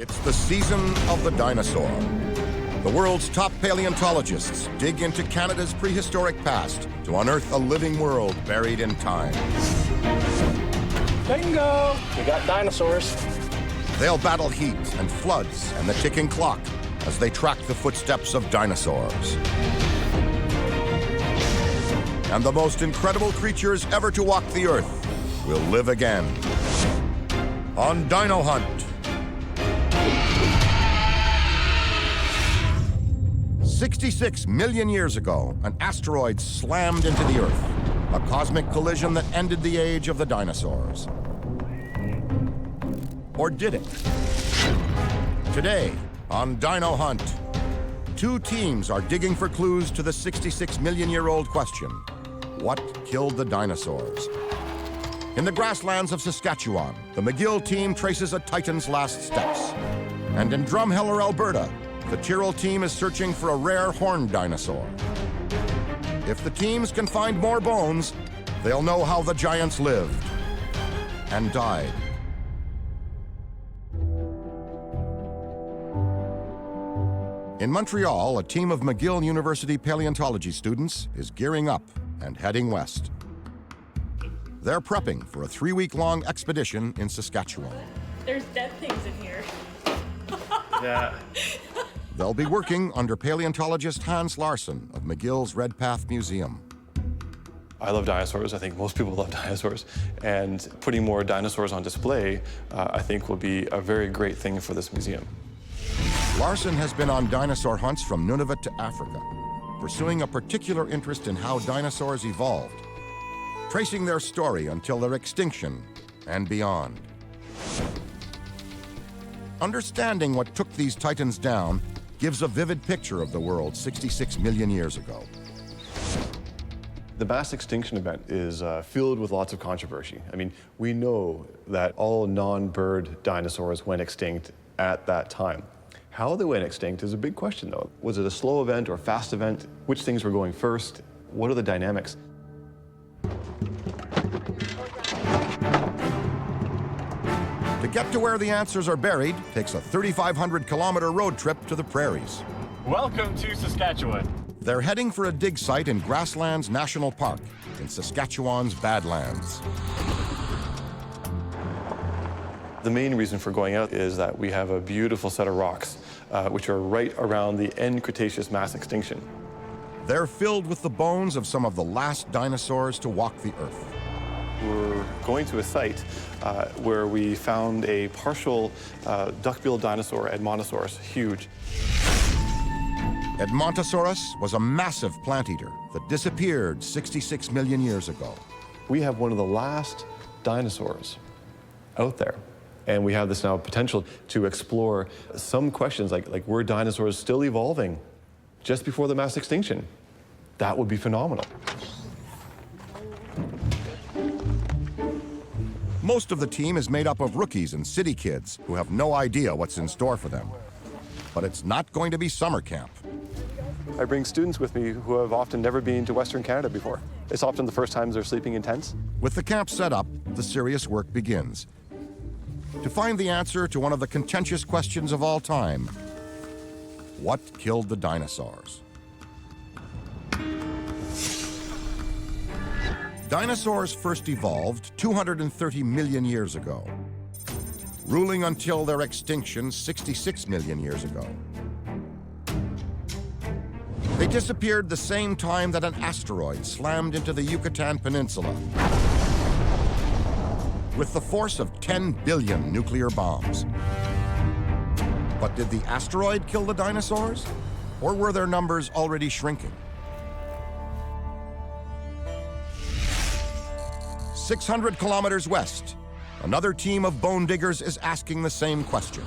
It's the season of the dinosaur. The world's top paleontologists dig into Canada's prehistoric past to unearth a living world buried in time. Bingo! We got dinosaurs. They'll battle heat and floods and the ticking clock as they track the footsteps of dinosaurs. And the most incredible creatures ever to walk the earth will live again. On Dino Hunt. 66 million years ago, an asteroid slammed into the Earth, a cosmic collision that ended the age of the dinosaurs. Or did it? Today, on Dino Hunt, two teams are digging for clues to the 66 million-year-old question: what killed the dinosaurs? In the grasslands of Saskatchewan, the McGill team traces a titan's last steps. And in Drumheller, Alberta, the Tyrrell team is searching for a rare horned dinosaur. If the teams can find more bones, they'll know how the giants lived and died. In Montreal, a team of McGill University paleontology students is gearing up and heading west. They're prepping for a 3-week-long expedition in Saskatchewan. There's dead things in here. Yeah. They'll be working under paleontologist Hans Larsson of McGill's Redpath Museum. I love dinosaurs. I think most people love dinosaurs. And putting more dinosaurs on display, I think, will be a very great thing for this museum. Larsson has been on dinosaur hunts from Nunavut to Africa, pursuing a particular interest in how dinosaurs evolved, tracing their story until their extinction and beyond. Understanding what took these titans down gives a vivid picture of the world 66 million years ago. The mass extinction event is filled with lots of controversy. I mean, we know that all non-bird dinosaurs went extinct at that time. How they went extinct is a big question, though. Was it a slow event or fast event? Which things were going first? What are the dynamics? To get to where the answers are buried takes a 3,500-kilometer road trip to the prairies. Welcome to Saskatchewan. They're heading for a dig site in Grasslands National Park in Saskatchewan's Badlands. The main reason for going out is that we have a beautiful set of rocks, which are right around the end Cretaceous mass extinction. They're filled with the bones of some of the last dinosaurs to walk the Earth. We're going to a site where we found a partial duck-billed dinosaur, Edmontosaurus, huge. Edmontosaurus was a massive plant eater that disappeared 66 million years ago. We have one of the last dinosaurs out there. And we have this now potential to explore some questions like were dinosaurs still evolving just before the mass extinction? That would be phenomenal. Most of the team is made up of rookies and city kids who have no idea what's in store for them. But it's not going to be summer camp. I bring students with me who have often never been to Western Canada before. It's often the first times they're sleeping in tents. With the camp set up, the serious work begins. To find the answer to one of the contentious questions of all time: what killed the dinosaurs? Dinosaurs first evolved 230 million years ago, ruling until their extinction 66 million years ago. They disappeared the same time that an asteroid slammed into the Yucatan Peninsula with the force of 10 billion nuclear bombs. But did the asteroid kill the dinosaurs? Or were their numbers already shrinking? 600 kilometers west, another team of bone diggers is asking the same question.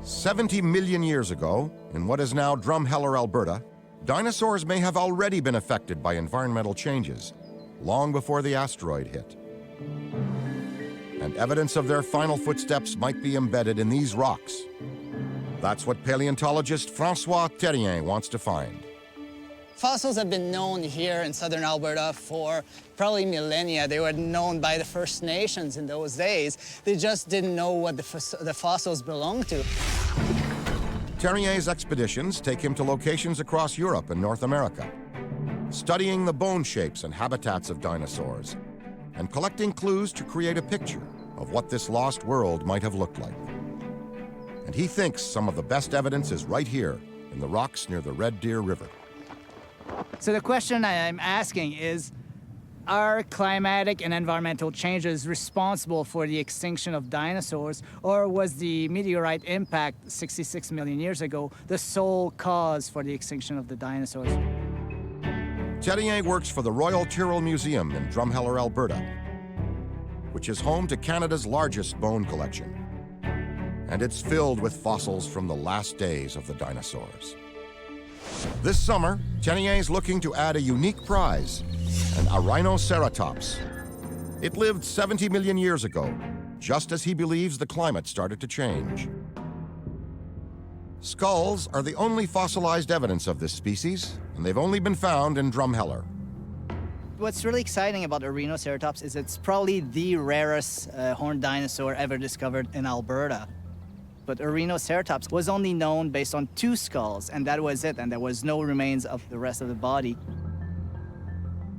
70 million years ago, in what is now Drumheller, Alberta, dinosaurs may have already been affected by environmental changes, long before the asteroid hit. And evidence of their final footsteps might be embedded in these rocks. That's what paleontologist François Terrien wants to find. Fossils have been known here in southern Alberta for probably millennia. They were known by the First Nations in those days. They just didn't know what the fossils belonged to. Terrier's expeditions take him to locations across Europe and North America, studying the bone shapes and habitats of dinosaurs, and collecting clues to create a picture of what this lost world might have looked like. And he thinks some of the best evidence is right here in the rocks near the Red Deer River. So the question I'm asking is, are climatic and environmental changes responsible for the extinction of dinosaurs, or was the meteorite impact 66 million years ago the sole cause for the extinction of the dinosaurs? Terrier works for the Royal Tyrrell Museum in Drumheller, Alberta, which is home to Canada's largest bone collection. And it's filled with fossils from the last days of the dinosaurs. This summer, Terrier's looking to add a unique prize, an ARrhinoceratops. It lived 70 million years ago, just as he believes the climate started to change. Skulls are the only fossilized evidence of this species, and they've only been found in Drumheller. What's really exciting about ARrhinoceratops is it's probably the rarest horned dinosaur ever discovered in Alberta. But ARrhinoceratops was only known based on 2 skulls, and that was it, and there was no remains of the rest of the body.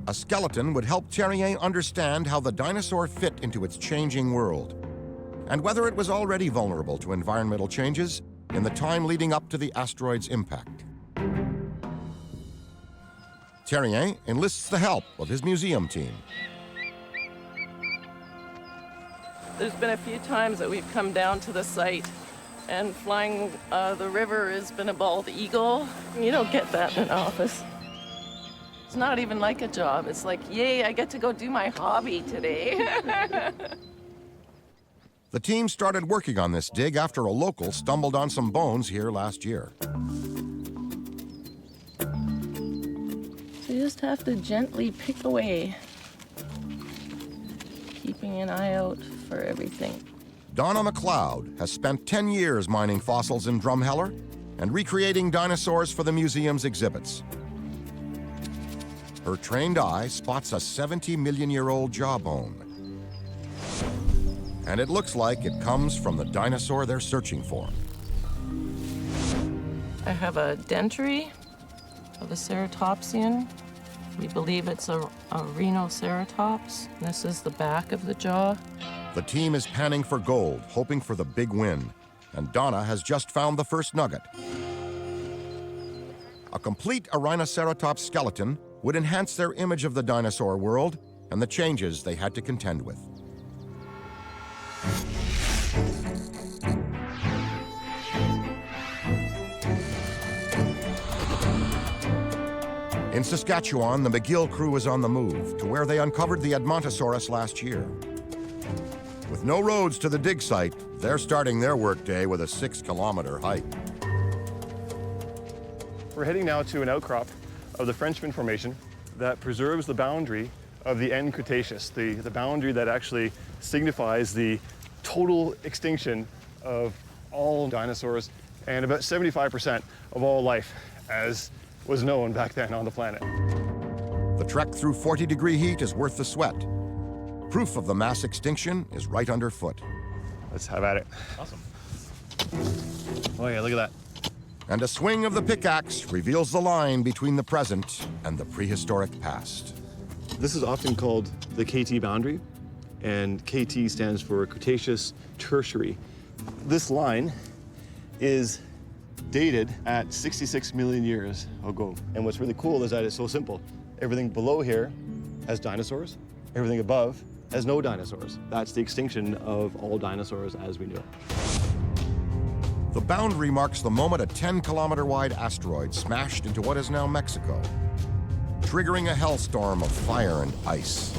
A skeleton would help Terrier understand how the dinosaur fit into its changing world, and whether it was already vulnerable to environmental changes in the time leading up to the asteroid's impact. Terrier enlists the help of his museum team. There's been a few times that we've come down to the site, and flying the river has been a bald eagle. You don't get that in an office. It's not even like a job. It's like, yay, I get to go do my hobby today. The team started working on this dig after a local stumbled on some bones here last year. So you just have to gently pick away, keeping an eye out for everything. Donna McLeod has spent 10 years mining fossils in Drumheller and recreating dinosaurs for the museum's exhibits. Her trained eye spots a 70-million-year-old jawbone. And it looks like it comes from the dinosaur they're searching for. I have a dentary of a ceratopsian. We believe it's a rhinoceratops. This is the back of the jaw. The team is panning for gold, hoping for the big win. And Donna has just found the first nugget. A complete ARrhinoceratops skeleton would enhance their image of the dinosaur world and the changes they had to contend with. In Saskatchewan, the McGill crew is on the move to where they uncovered the Edmontosaurus last year. With no roads to the dig site, they're starting their workday with a 6-kilometer hike. We're heading now to an outcrop of the Frenchman Formation that preserves the boundary of the end Cretaceous, the boundary that actually signifies the total extinction of all dinosaurs and about 75% of all life as was known back then on the planet. The trek through 40-degree heat is worth the sweat. Proof of the mass extinction is right underfoot. Let's have at it. Awesome. Oh yeah, look at that. And a swing of the pickaxe reveals the line between the present and the prehistoric past. This is often called the KT boundary, and KT stands for Cretaceous Tertiary. This line is dated at 66 million years ago. And what's really cool is that it's so simple. Everything below here has dinosaurs, everything above has no dinosaurs. That's the extinction of all dinosaurs as we knew it. The boundary marks the moment a 10-kilometer-wide asteroid smashed into what is now Mexico, triggering a hellstorm of fire and ice.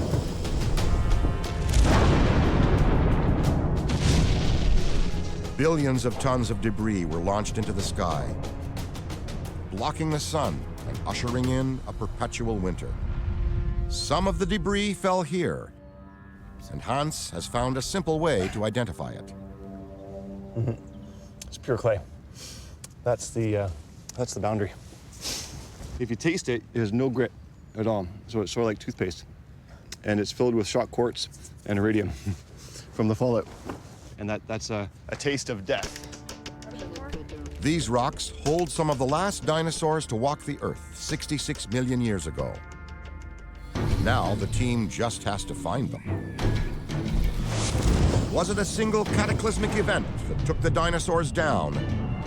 Billions of tons of debris were launched into the sky, blocking the sun and ushering in a perpetual winter. Some of the debris fell here, and Hans has found a simple way to identify it. It's pure clay. That's the boundary. If you taste it, it has no grit at all. So it's sort of like toothpaste. And it's filled with shock quartz and iridium from the fallout. And that's a taste of death. These rocks hold some of the last dinosaurs to walk the Earth 66 million years ago. Now the team just has to find them. Was it a single cataclysmic event that took the dinosaurs down,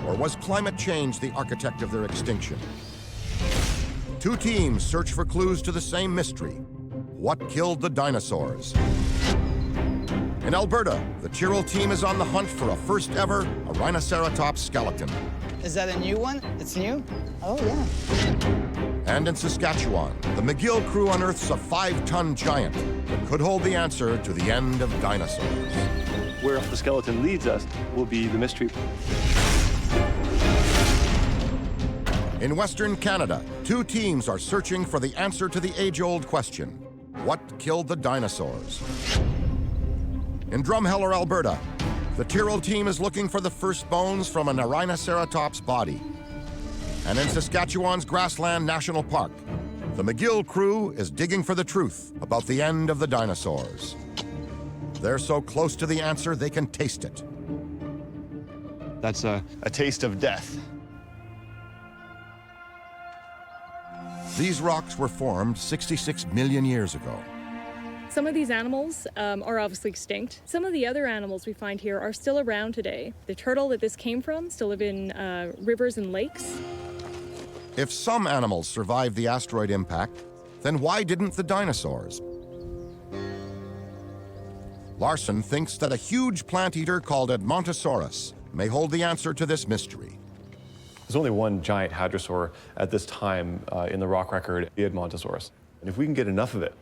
or was climate change the architect of their extinction? Two teams search for clues to the same mystery. What killed the dinosaurs? In Alberta, the Tyrrell team is on the hunt for a first ever ARrhinoceratops skeleton. Is that a new one? It's new? Oh, yeah. And in Saskatchewan, the McGill crew unearths a 5-ton giant that could hold the answer to the end of dinosaurs. Where the skeleton leads us will be the mystery. In Western Canada, two teams are searching for the answer to the age-old question: what killed the dinosaurs? In Drumheller, Alberta, the Tyrrell team is looking for the first bones from an ARrhinoceratops body. And in Saskatchewan's Grassland National Park, the McGill crew is digging for the truth about the end of the dinosaurs. They're so close to the answer, they can taste it. That's a taste of death. These rocks were formed 66 million years ago. Some of these animals are obviously extinct. Some of the other animals we find here are still around today. The turtle that this came from still live in rivers and lakes. If some animals survived the asteroid impact, then why didn't the dinosaurs? Larson thinks that a huge plant eater called Edmontosaurus may hold the answer to this mystery. There's only one giant hadrosaur at this time in the rock record, the Edmontosaurus. And if we can get enough of it,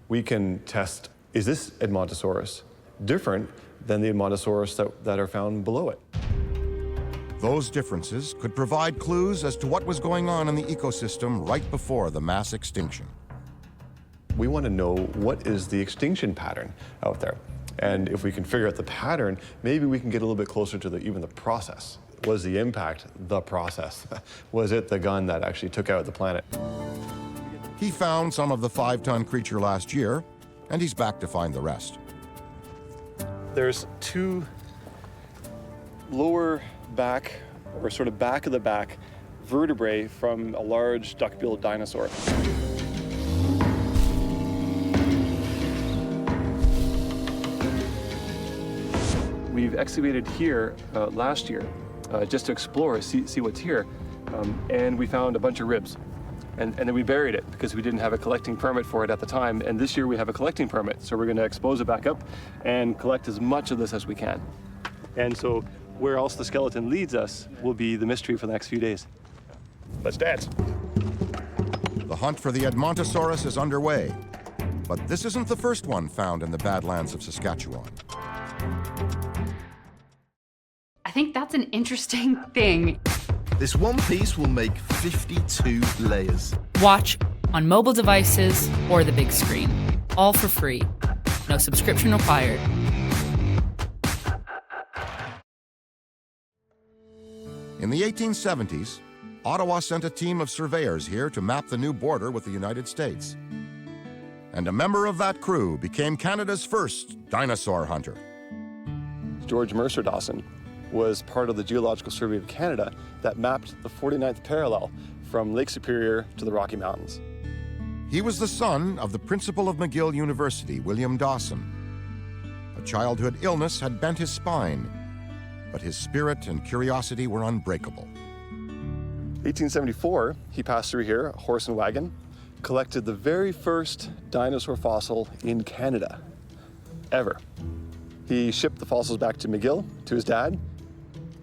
we can test, is this Edmontosaurus different than the Edmontosaurus that are found below it? Those differences could provide clues as to what was going on in the ecosystem right before the mass extinction. We want to know what is the extinction pattern out there. And if we can figure out the pattern, maybe we can get a little bit closer to even the process. Was the impact the process? Was it the gun that actually took out the planet? He found some of the 5-ton creature last year, and he's back to find the rest. There's two lower back, or sort of back of the back, vertebrae from a large duck-billed dinosaur. We've excavated here last year just to explore, see what's here, and we found a bunch of ribs. And then we buried it because we didn't have a collecting permit for it at the time. And this year we have a collecting permit. So we're going to expose it back up and collect as much of this as we can. And so where else the skeleton leads us will be the mystery for the next few days. Let's dance. The hunt for the Edmontosaurus is underway, but this isn't the first one found in the Badlands of Saskatchewan. I think that's an interesting thing. This one piece will make 52 layers. Watch on mobile devices or the big screen. All for free. No subscription required. In the 1870s, Ottawa sent a team of surveyors here to map the new border with the United States. And a member of that crew became Canada's first dinosaur hunter. George Mercer Dawson was part of the Geological Survey of Canada that mapped the 49th parallel from Lake Superior to the Rocky Mountains. He was the son of the principal of McGill University, William Dawson. A childhood illness had bent his spine, but his spirit and curiosity were unbreakable. 1874, he passed through here, a horse and wagon, collected the very first dinosaur fossil in Canada, ever. He shipped the fossils back to McGill, to his dad,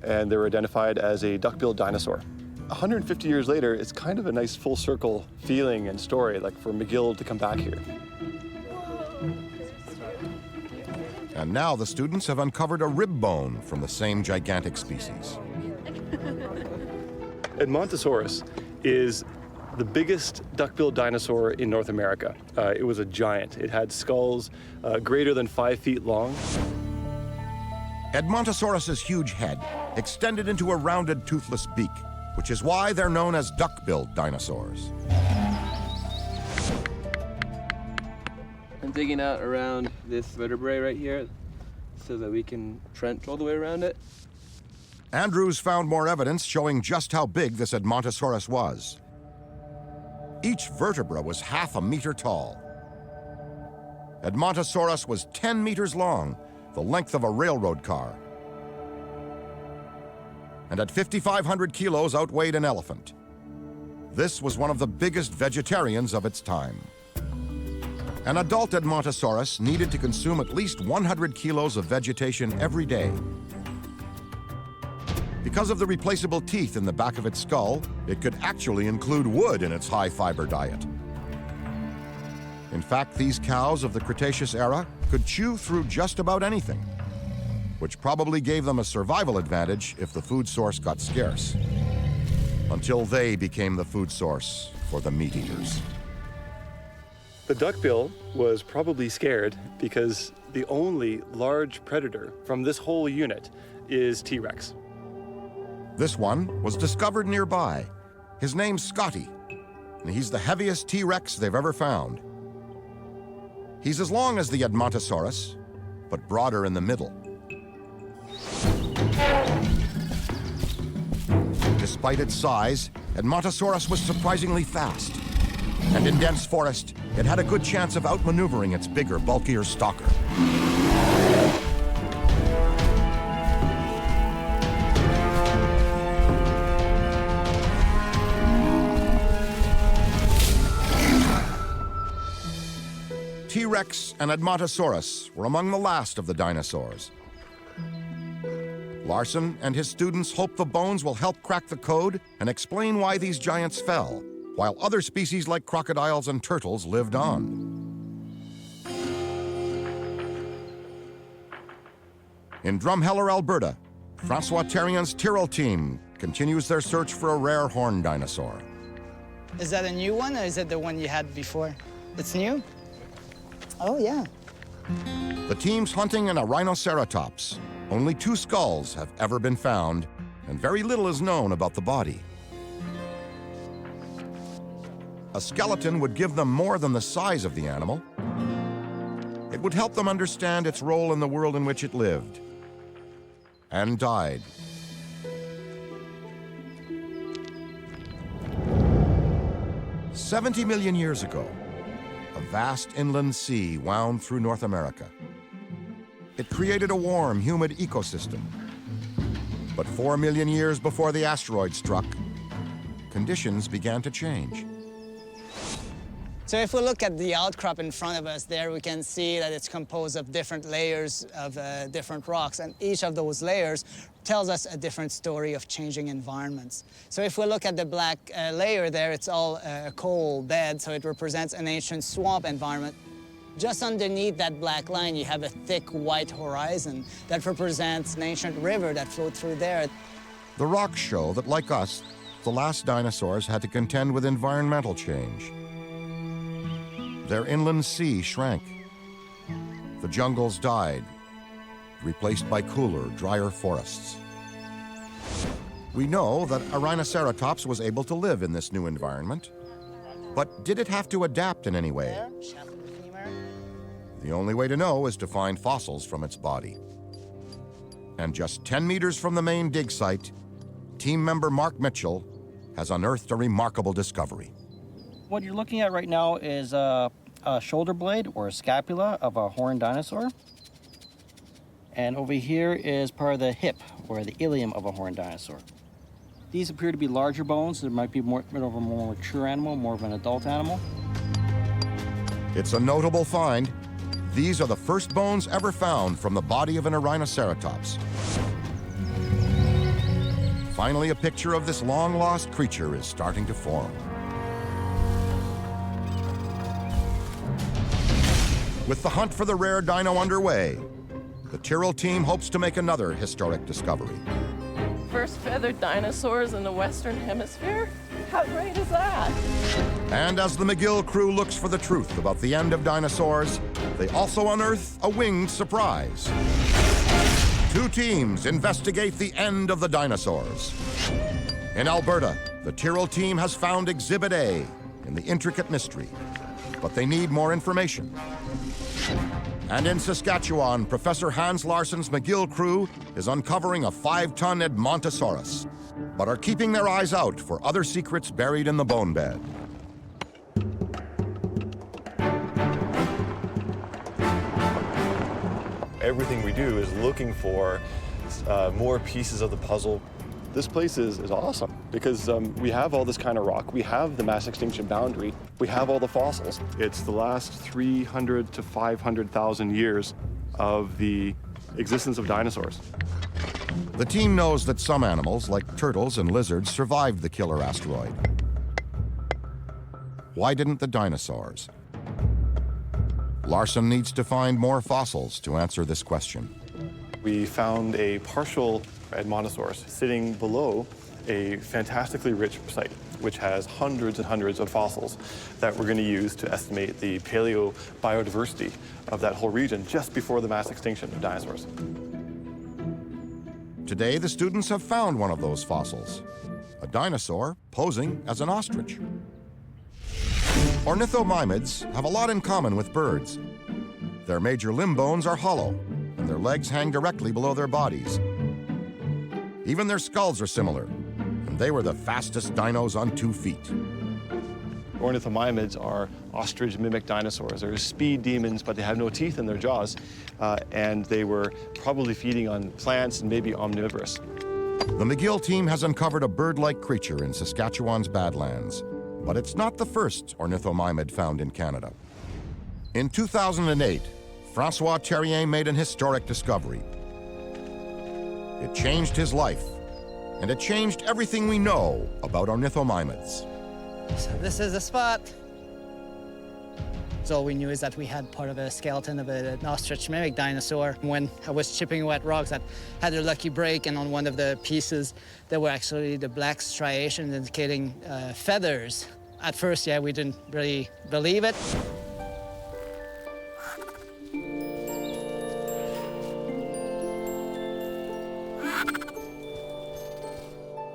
and they were identified as a duck-billed dinosaur. 150 years later, it's kind of a nice full circle feeling and story, like for McGill to come back here. And now the students have uncovered a rib bone from the same gigantic species. Edmontosaurus is the biggest duck-billed dinosaur in North America. It was a giant. It had skulls greater than 5 feet long. Edmontosaurus's huge head extended into a rounded, toothless beak, which is why they're known as duck-billed dinosaurs. I'm digging out around this vertebrae right here so that we can trench all the way around it. Andrews found more evidence showing just how big this Edmontosaurus was. Each vertebra was half a meter tall. Edmontosaurus was 10 meters long, the length of a railroad car. And at 5,500 kilos outweighed an elephant. This was one of the biggest vegetarians of its time. An adult Edmontosaurus needed to consume at least 100 kilos of vegetation every day. Because of the replaceable teeth in the back of its skull, it could actually include wood in its high-fiber diet. In fact, these cows of the Cretaceous era could chew through just about anything, which probably gave them a survival advantage if the food source got scarce, until they became the food source for the meat eaters. The duckbill was probably scared because the only large predator from this whole unit is T-Rex. This one was discovered nearby. His name's Scotty, and he's the heaviest T-Rex they've ever found. He's as long as the Edmontosaurus, but broader in the middle. Despite its size, Edmontosaurus was surprisingly fast. And in dense forest, it had a good chance of outmaneuvering its bigger, bulkier stalker. T-Rex and Edmontosaurus were among the last of the dinosaurs. Larson and his students hope the bones will help crack the code and explain why these giants fell, while other species like crocodiles and turtles lived on. In Drumheller, Alberta, Francois Thérien's Tyrrell team continues their search for a rare horned dinosaur. Is that a new one, or is it the one you had before? It's new? Oh, yeah. The team's hunting an ARrhinoceratops. Only 2 skulls have ever been found, and very little is known about the body. A skeleton would give them more than the size of the animal. It would help them understand its role in the world in which it lived and died. "70 million years ago, a vast inland sea wound through North America. It created a warm, humid ecosystem. But 4 million years before the asteroid struck, conditions began to change. So if we look at the outcrop in front of us there, we can see that it's composed of different layers of different rocks, and each of those layers tells us a different story of changing environments. So if we look at the black layer there, it's all a coal bed, so it represents an ancient swamp environment. Just underneath that black line, you have a thick white horizon that represents an ancient river that flowed through there. The rocks show that, like us, the last dinosaurs had to contend with environmental change. Their inland sea shrank. The jungles died, replaced by cooler, drier forests. We know that ARrhinoceratops was able to live in this new environment, but did it have to adapt in any way? The only way to know is to find fossils from its body. And just 10 meters from the main dig site, team member Mark Mitchell has unearthed a remarkable discovery. What you're looking at right now is a shoulder blade or a scapula of a horned dinosaur. And over here is part of the hip or the ilium of a horned dinosaur. These appear to be larger bones. There might be more of a more mature animal, more of an adult animal. It's a notable find. These are the first bones ever found from the body of an ARrhinoceratops. Finally, a picture of this long-lost creature is starting to form. With the hunt for the rare dino underway, the Tyrrell team hopes to make another historic discovery. First feathered dinosaurs in the Western Hemisphere? How great is that? And as the McGill crew looks for the truth about the end of dinosaurs, they also unearth a winged surprise. 2 teams investigate the end of the dinosaurs. In Alberta, the Tyrrell team has found Exhibit A in the intricate mystery, but they need more information. And in Saskatchewan, Professor Hans Larsson's McGill crew is uncovering a 5-ton Edmontosaurus, but are keeping their eyes out for other secrets buried in the bone bed. Everything we do is looking for more pieces of the puzzle. This place is awesome because we have all this kind of rock. We have the mass extinction boundary. We have all the fossils. It's the last 300 to 500,000 years of the existence of dinosaurs. The team knows that some animals, like turtles and lizards, survived the killer asteroid. Why didn't the dinosaurs? Larsson needs to find more fossils to answer this question. We found a partial Edmontosaurus sitting below a fantastically rich site, which has hundreds and hundreds of fossils that we're going to use to estimate the paleobiodiversity of that whole region just before the mass extinction of dinosaurs. Today, the students have found one of those fossils, a dinosaur posing as an ostrich. Ornithomimids have a lot in common with birds. Their major limb bones are hollow, and their legs hang directly below their bodies. Even their skulls are similar, and they were the fastest dinos on 2 feet. Ornithomimids are ostrich-mimic dinosaurs. They're speed demons, but they have no teeth in their jaws, and they were probably feeding on plants and maybe omnivorous. The McGill team has uncovered a bird-like creature in Saskatchewan's Badlands, but it's not the first ornithomimid found in Canada. In 2008, Francois Terrien made an historic discovery. It changed his life, and it changed everything we know about ornithomimids. So this is the spot. So all we knew is that we had part of a skeleton of an ostrich-mimic dinosaur. When I was chipping away at rocks, that had a lucky break, and on one of the pieces, there were actually the black striations indicating feathers. At first, yeah, we didn't really believe it.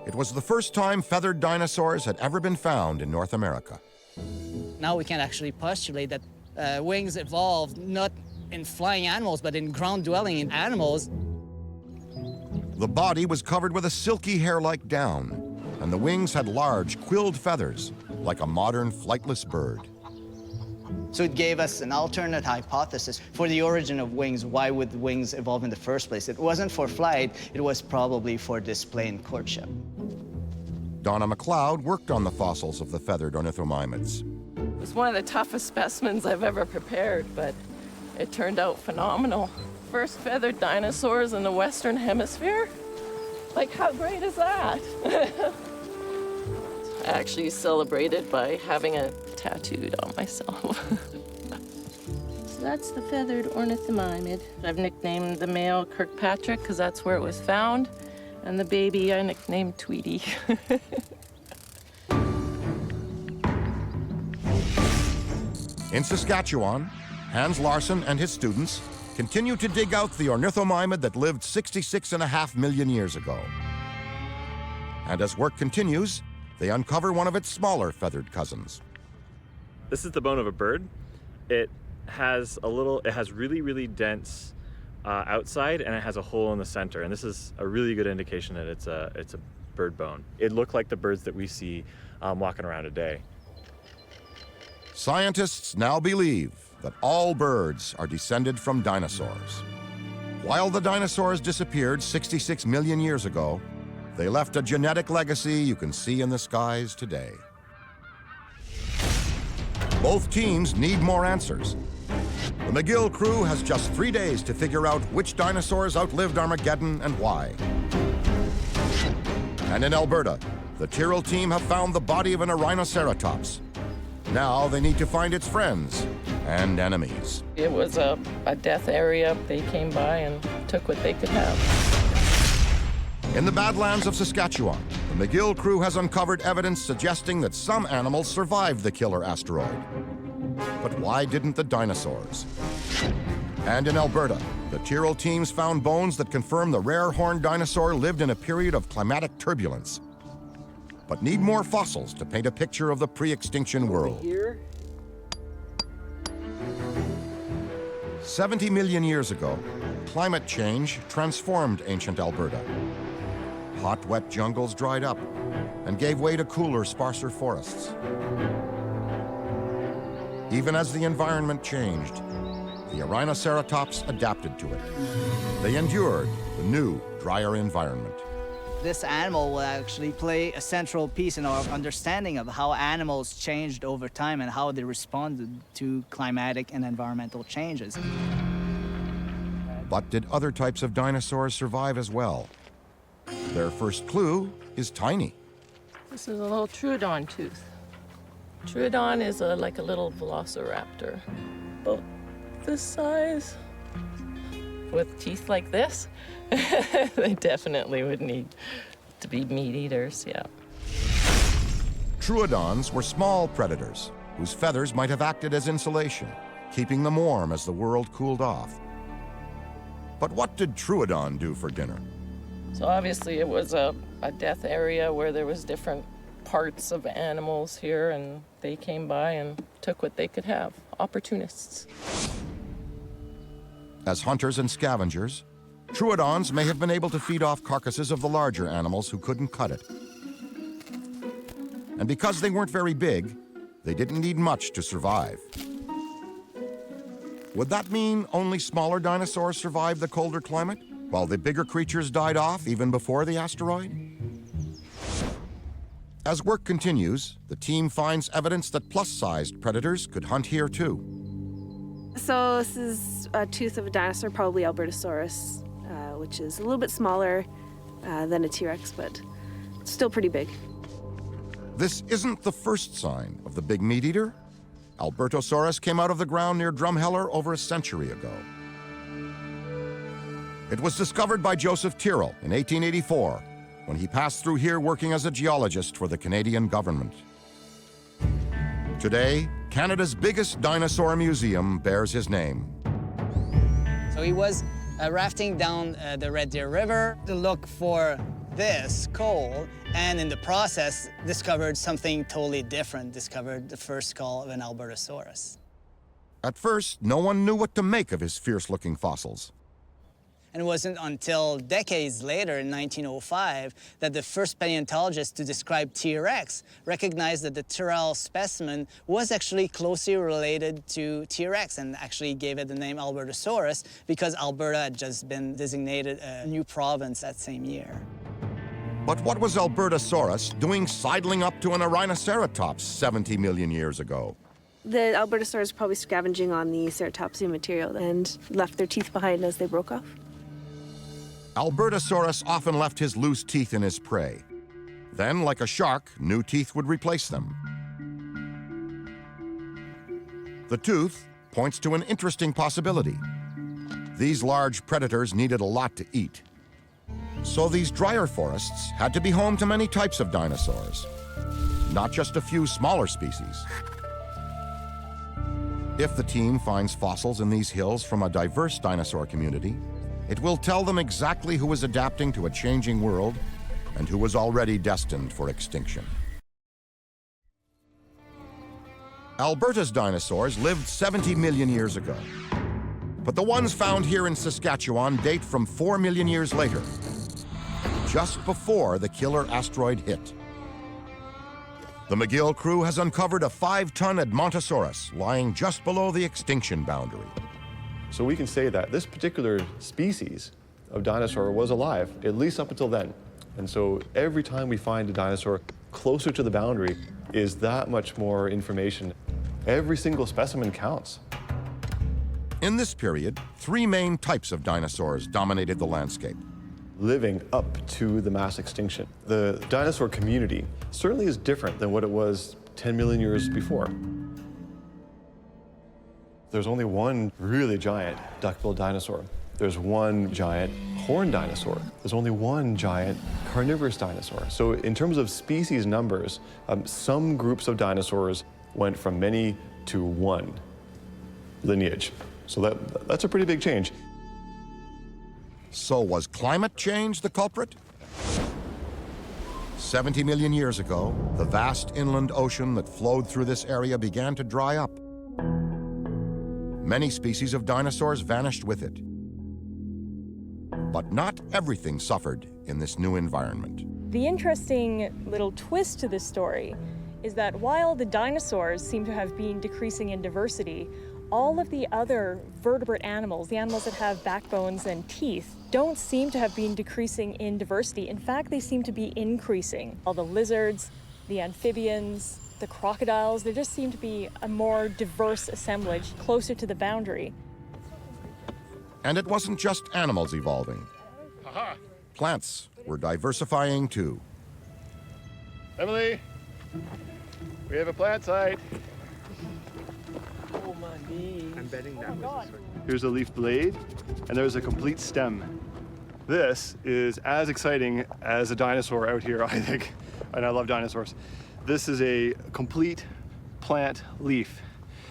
It was the first time feathered dinosaurs had ever been found in North America. Now we can actually postulate that wings evolved not in flying animals, but in ground-dwelling animals. The body was covered with a silky hair-like down, and the wings had large, quilled feathers, like a modern flightless bird. So it gave us an alternate hypothesis for the origin of wings. Why would wings evolve in the first place? It wasn't for flight, it was probably for display and courtship. Donna McLeod worked on the fossils of the feathered ornithomimids. It was one of the toughest specimens I've ever prepared, but it turned out phenomenal. First feathered dinosaurs in the Western Hemisphere? Like, how great is that? I actually celebrated by having it tattooed on myself. So that's the feathered ornithomimid. I've nicknamed the male Kirkpatrick because that's where it was found, and the baby I nicknamed Tweety. In Saskatchewan, Hans Larsson and his students continue to dig out the ornithomimid that lived 66.5 million years ago. And as work continues, they uncover one of its smaller feathered cousins. This is the bone of a bird. It has really, really dense outside, and it has a hole in the center. And this is a really good indication that it's a bird bone. It looked like the birds that we see walking around today. Scientists now believe that all birds are descended from dinosaurs. While the dinosaurs disappeared 66 million years ago, they left a genetic legacy you can see in the skies today. Both teams need more answers. The McGill crew has just 3 days to figure out which dinosaurs outlived Armageddon and why. And in Alberta, the Tyrrell team have found the body of an ARrhinoceratops. Now they need to find its friends and enemies. It was a death area. They came by and took what they could have. In the Badlands of Saskatchewan, the McGill crew has uncovered evidence suggesting that some animals survived the killer asteroid. But why didn't the dinosaurs? And in Alberta, the Tyrrell teams found bones that confirm the rare horned dinosaur lived in a period of climatic turbulence. but need more fossils to paint a picture of the pre-extinction world. Here. 70 million years ago, climate change transformed ancient Alberta. Hot, wet jungles dried up and gave way to cooler, sparser forests. Even as the environment changed, the ARrhinoceratops adapted to it. They endured the new, drier environment. This animal will actually play a central piece in our understanding of how animals changed over time and how they responded to climatic and environmental changes. But did other types of dinosaurs survive as well? Their first clue is tiny. This is a little Troodon tooth. Troodon is like a little velociraptor, about this size, with teeth like this. They definitely would need to be meat eaters, yeah. Troodons were small predators whose feathers might have acted as insulation, keeping them warm as the world cooled off. But what did Troodon do for dinner? So obviously it was a death area where there was different parts of animals here, and they came by and took what they could have, opportunists. As hunters and scavengers, Troodons may have been able to feed off carcasses of the larger animals who couldn't cut it. And because they weren't very big, they didn't need much to survive. Would that mean only smaller dinosaurs survived the colder climate, while the bigger creatures died off even before the asteroid? As work continues, the team finds evidence that plus-sized predators could hunt here too. So this is a tooth of a dinosaur, probably Albertosaurus, which is a little bit smaller than a T-Rex, but still pretty big. This isn't the first sign of the big meat eater. Albertosaurus came out of the ground near Drumheller over a century ago. It was discovered by Joseph Tyrrell in 1884 when he passed through here working as a geologist for the Canadian government. Today, Canada's biggest dinosaur museum bears his name. So he was rafting down the Red Deer River to look for this coal, and in the process discovered something totally different, discovered the first skull of an Albertosaurus. At first, no one knew what to make of his fierce-looking fossils. And it wasn't until decades later, in 1905, that the first paleontologist to describe T-Rex recognized that the Tyrrell specimen was actually closely related to T-Rex and actually gave it the name Albertosaurus because Alberta had just been designated a new province that same year. But what was Albertosaurus doing sidling up to an ARrhinoceratops 70 million years ago? The Albertosaurus probably scavenging on the ceratopsian material and left their teeth behind as they broke off. Albertosaurus often left his loose teeth in his prey. Then, like a shark, new teeth would replace them. The tooth points to an interesting possibility. These large predators needed a lot to eat. So these drier forests had to be home to many types of dinosaurs, not just a few smaller species. If the team finds fossils in these hills from a diverse dinosaur community, it will tell them exactly who is adapting to a changing world and who was already destined for extinction. Alberta's dinosaurs lived 70 million years ago. But the ones found here in Saskatchewan date from 4 million years later, just before the killer asteroid hit. The McGill crew has uncovered a 5-ton Edmontosaurus lying just below the extinction boundary. So we can say that this particular species of dinosaur was alive, at least up until then. And so every time we find a dinosaur closer to the boundary is that much more information. Every single specimen counts. In this period, 3 main types of dinosaurs dominated the landscape. Living up to the mass extinction. The dinosaur community certainly is different than what it was 10 million years before. There's only one really giant duck-billed dinosaur. There's one giant horned dinosaur. There's only one giant carnivorous dinosaur. So in terms of species numbers, some groups of dinosaurs went from many to one lineage. So that's a pretty big change. So was climate change the culprit? 70 million years ago, the vast inland ocean that flowed through this area began to dry up. Many species of dinosaurs vanished with it. But not everything suffered in this new environment. The interesting little twist to this story is that while the dinosaurs seem to have been decreasing in diversity, all of the other vertebrate animals, the animals that have backbones and teeth, don't seem to have been decreasing in diversity. In fact, they seem to be increasing. All the lizards, the amphibians, the crocodiles, there just seem to be a more diverse assemblage closer to the boundary. And it wasn't just animals evolving. Plants were diversifying too. Emily, we have a plant site. Oh my knee. I'm betting that was a sword. Here's a leaf blade, and there's a complete stem. This is as exciting as a dinosaur out here, I think, and I love dinosaurs. This is a complete plant leaf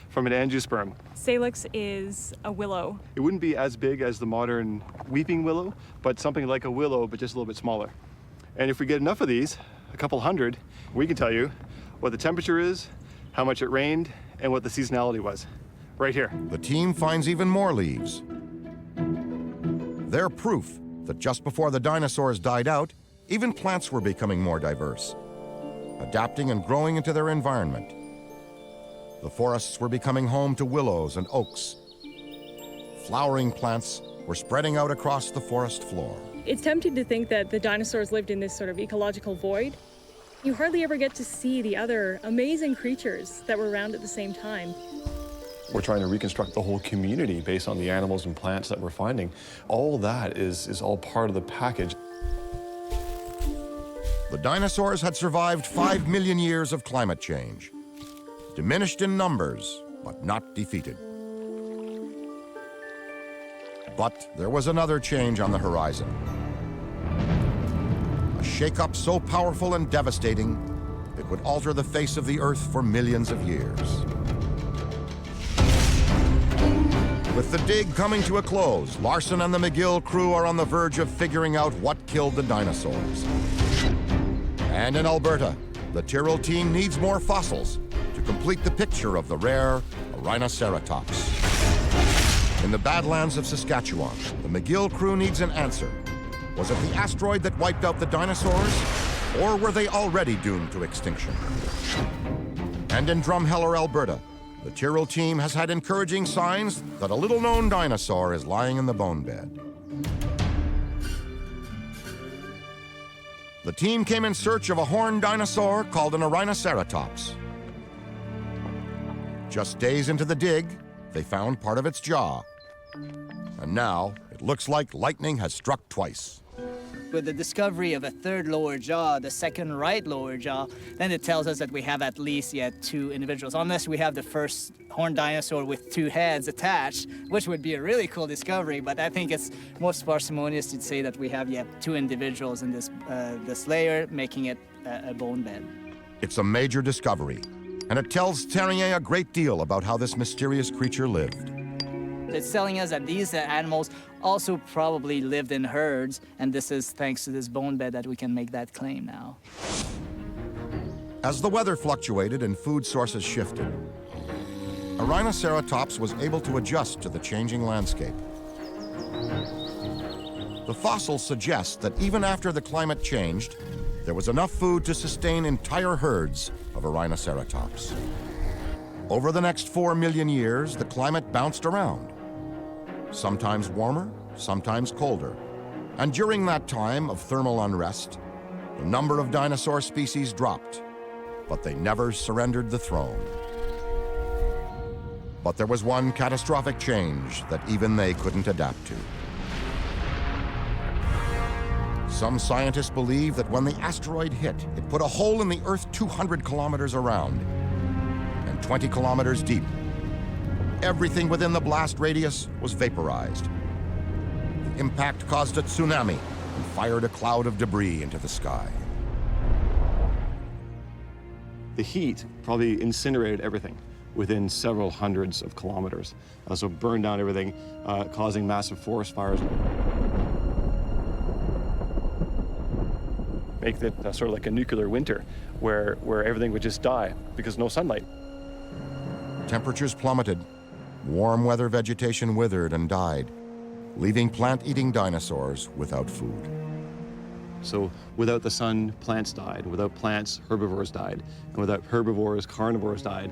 from an angiosperm. Salix is a willow. It wouldn't be as big as the modern weeping willow, but something like a willow, but just a little bit smaller. And if we get enough of these, a couple hundred, we can tell you what the temperature is, how much it rained, and what the seasonality was, right here. The team finds even more leaves. They're proof that just before the dinosaurs died out, even plants were becoming more diverse, adapting and growing into their environment. The forests were becoming home to willows and oaks. Flowering plants were spreading out across the forest floor. It's tempting to think that the dinosaurs lived in this sort of ecological void. You hardly ever get to see the other amazing creatures that were around at the same time. We're trying to reconstruct the whole community based on the animals and plants that we're finding. All that is all part of the package. The dinosaurs had survived 5 million years of climate change, diminished in numbers, but not defeated. But there was another change on the horizon. A shakeup so powerful and devastating, it would alter the face of the Earth for millions of years. With the dig coming to a close, Larson and the McGill crew are on the verge of figuring out what killed the dinosaurs. And in Alberta, the Tyrrell team needs more fossils to complete the picture of the rare ARrhinoceratops. In the Badlands of Saskatchewan, the McGill crew needs an answer. Was it the asteroid that wiped out the dinosaurs, or were they already doomed to extinction? And in Drumheller, Alberta, the Tyrrell team has had encouraging signs that a little-known dinosaur is lying in the bone bed. The team came in search of a horned dinosaur called an ARrhinoceratops. Just days into the dig, they found part of its jaw. And now, it looks like lightning has struck twice. With the discovery of a third lower jaw, the second right lower jaw, then it tells us that we have at least yet 2 individuals, unless we have the first horned dinosaur with 2 heads attached, which would be a really cool discovery, but I think it's most parsimonious to say that we have yet 2 individuals in this layer, making it a bone bed. It's a major discovery, and it tells Terrier a great deal about how this mysterious creature lived. It's telling us that these animals also probably lived in herds, and this is thanks to this bone bed that we can make that claim now. As the weather fluctuated and food sources shifted, ARrhinoceratops was able to adjust to the changing landscape. The fossils suggest that even after the climate changed, there was enough food to sustain entire herds of ARrhinoceratops. Over the next 4 million years, the climate bounced around. Sometimes warmer, sometimes colder. And during that time of thermal unrest, the number of dinosaur species dropped, but they never surrendered the throne. But there was one catastrophic change that even they couldn't adapt to. Some scientists believe that when the asteroid hit, it put a hole in the Earth 200 kilometers around and 20 kilometers deep. Everything within the blast radius was vaporized. The impact caused a tsunami and fired a cloud of debris into the sky. The heat probably incinerated everything within several hundreds of kilometers. So burned down everything, causing massive forest fires. make it sort of like a nuclear winter where everything would just die because no sunlight. Temperatures plummeted. Warm weather vegetation withered and died, leaving plant-eating dinosaurs without food. So without the sun, plants died. Without plants, herbivores died. And without herbivores, carnivores died.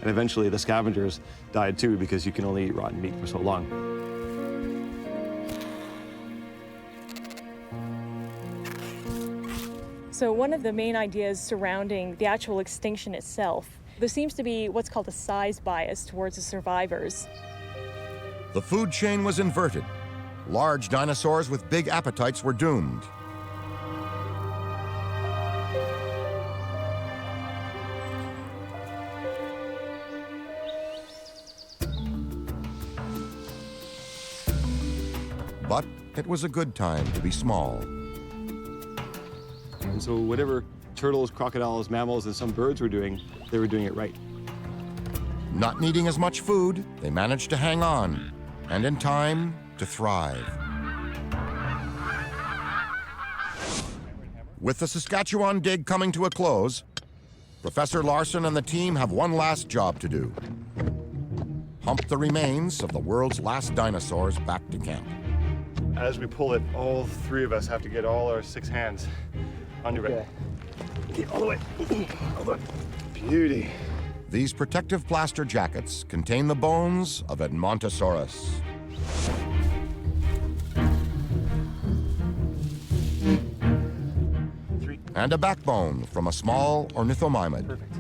And eventually the scavengers died too, because you can only eat rotten meat for so long. So one of the main ideas surrounding the actual extinction itself, there seems to be what's called a size bias towards the survivors. The food chain was inverted. Large dinosaurs with big appetites were doomed. But it was a good time to be small. And so whatever turtles, crocodiles, mammals, and some birds were doing, they were doing it right. Not needing as much food, they managed to hang on, and in time, to thrive. With the Saskatchewan dig coming to a close, Professor Larson and the team have one last job to do. Hump the remains of the world's last dinosaurs back to camp. As we pull it, all three of us have to get all our 6 hands under it. Okay, all the way. All the way. Beauty. These protective plaster jackets contain the bones of Edmontosaurus. And a backbone from a small ornithomimid. Perfect.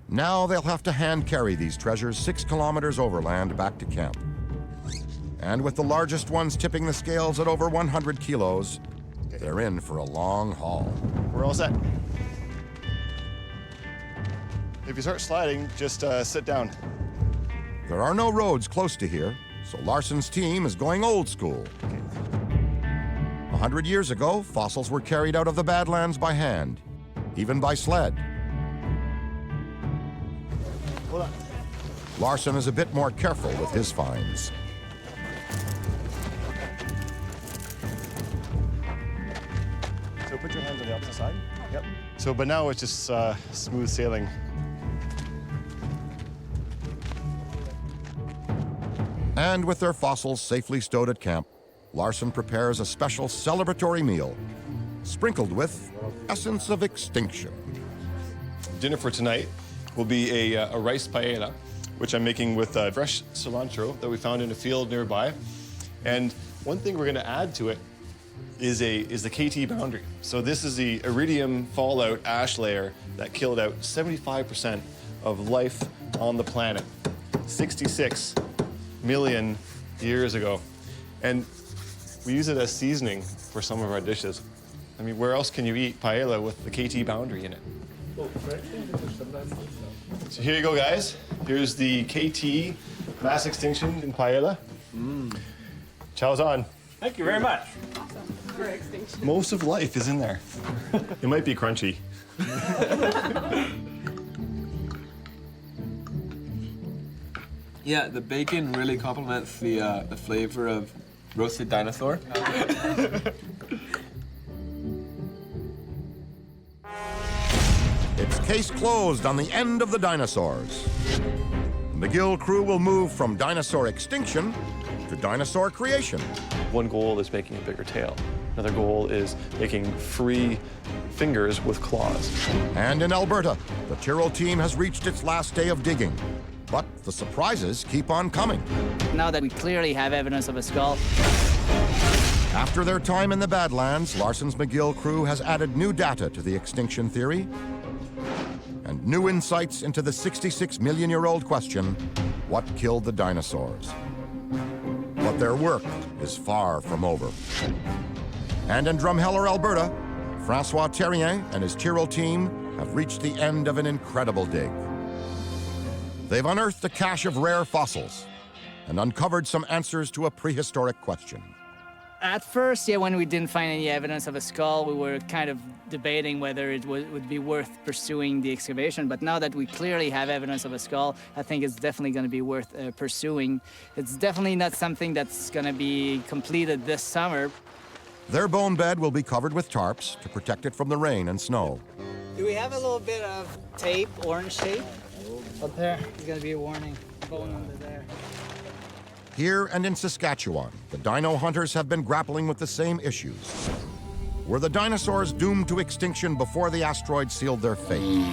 Now they'll have to hand carry these treasures 6 kilometers overland back to camp. And with the largest ones tipping the scales at over 100 kilos, they're in for a long haul. We're all set. If you start sliding, just sit down. There are no roads close to here, so Larson's team is going old school. 100 years ago, fossils were carried out of the Badlands by hand, even by sled. Hold on. Larson is a bit more careful with his finds. So put your hands on the opposite side. Yep. So, but now it's just smooth sailing. And with their fossils safely stowed at camp, Larson prepares a special celebratory meal, sprinkled with essence of extinction. Dinner for tonight will be a rice paella, which I'm making with fresh cilantro that we found in a field nearby. And one thing we're going to add to it is the KT boundary. So this is the iridium fallout ash layer that killed out 75% of life on the planet 66 million years ago. And we use it as seasoning for some of our dishes. I mean, where else can you eat paella with the KT boundary in it? So here you go, guys. Here's the KT mass extinction in paella. Chow's on. Thank you very much. For extinction. Most of life is in there. It might be crunchy. Yeah, the bacon really complements the flavor of roasted dinosaur. It's case closed on the end of the dinosaurs. The McGill crew will move from dinosaur extinction to dinosaur creation. One goal is making a bigger tail. Another goal is making free fingers with claws. And in Alberta, the Tyrrell team has reached its last day of digging. But the surprises keep on coming. Now that we clearly have evidence of a skull. After their time in the Badlands, Larson's McGill crew has added new data to the extinction theory and new insights into the 66-million-year-old question, what killed the dinosaurs? But their work is far from over. And in Drumheller, Alberta, Francois Terrien and his Tyrrell team have reached the end of an incredible dig. They've unearthed a cache of rare fossils and uncovered some answers to a prehistoric question. At first, when we didn't find any evidence of a skull, we were kind of debating whether it would be worth pursuing the excavation. But now that we clearly have evidence of a skull, I think it's definitely going to be worth pursuing. It's definitely not something that's going to be completed this summer. Their bone bed will be covered with tarps to protect it from the rain and snow. Do we have a little bit of tape, orange tape? Up there, there's going to be a warning. Bone under there. Here and in Saskatchewan, the dino hunters have been grappling with the same issues. Were the dinosaurs doomed to extinction before the asteroid sealed their fate?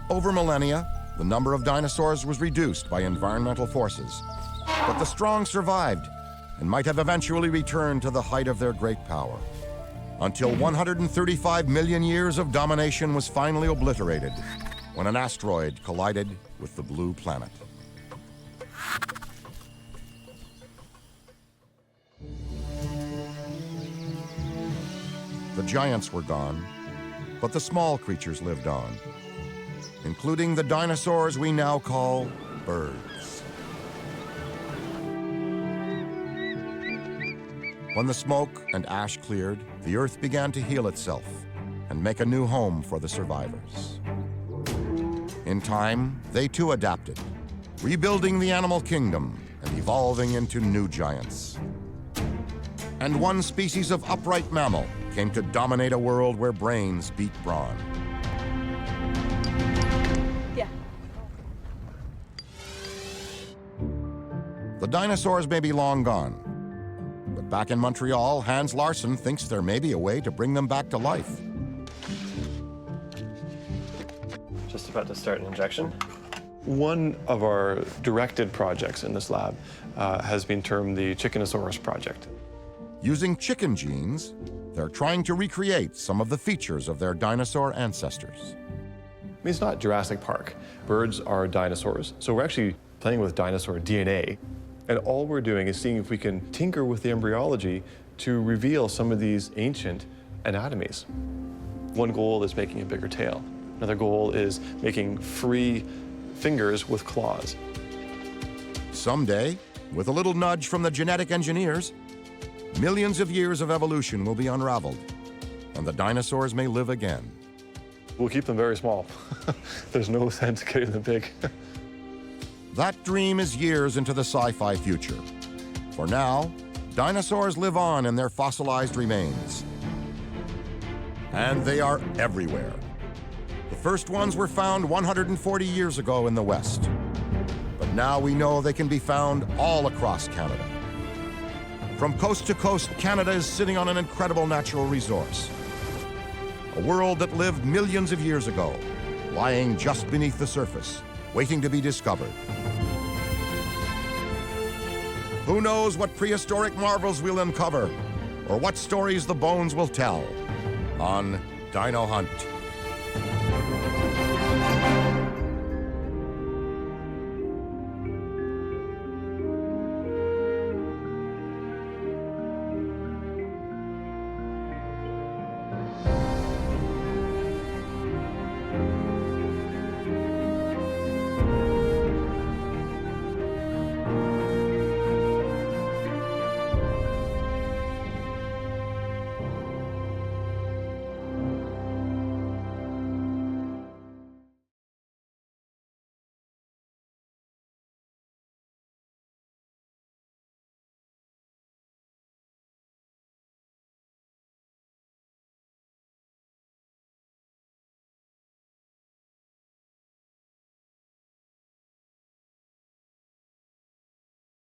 Over millennia, the number of dinosaurs was reduced by environmental forces, but the strong survived and might have eventually returned to the height of their great power, until 135 million years of domination was finally obliterated when an asteroid collided with the blue planet. The giants were gone, but the small creatures lived on, including the dinosaurs we now call birds. When the smoke and ash cleared, the earth began to heal itself and make a new home for the survivors. In time, they too adapted, rebuilding the animal kingdom and evolving into new giants. And one species of upright mammal came to dominate a world where brains beat brawn. Yeah. The dinosaurs may be long gone, but back in Montreal, Hans Larsen thinks there may be a way to bring them back to life. Just about to start an injection. One of our directed projects in this lab has been termed the Chickenosaurus project. Using chicken genes, they're trying to recreate some of the features of their dinosaur ancestors. I mean, it's not Jurassic Park. Birds are dinosaurs, so we're actually playing with dinosaur DNA. And all we're doing is seeing if we can tinker with the embryology to reveal some of these ancient anatomies. One goal is making a bigger tail. Another goal is making free fingers with claws. Someday, with a little nudge from the genetic engineers, millions of years of evolution will be unraveled, and the dinosaurs may live again. We'll keep them very small. There's no sense getting them big. That dream is years into the sci-fi future. For now, dinosaurs live on in their fossilized remains. And they are everywhere. The first ones were found 140 years ago in the West. But now we know they can be found all across Canada. From coast to coast, Canada is sitting on an incredible natural resource. A world that lived millions of years ago, lying just beneath the surface, waiting to be discovered. Who knows what prehistoric marvels we'll uncover, or what stories the bones will tell on Dino Hunt.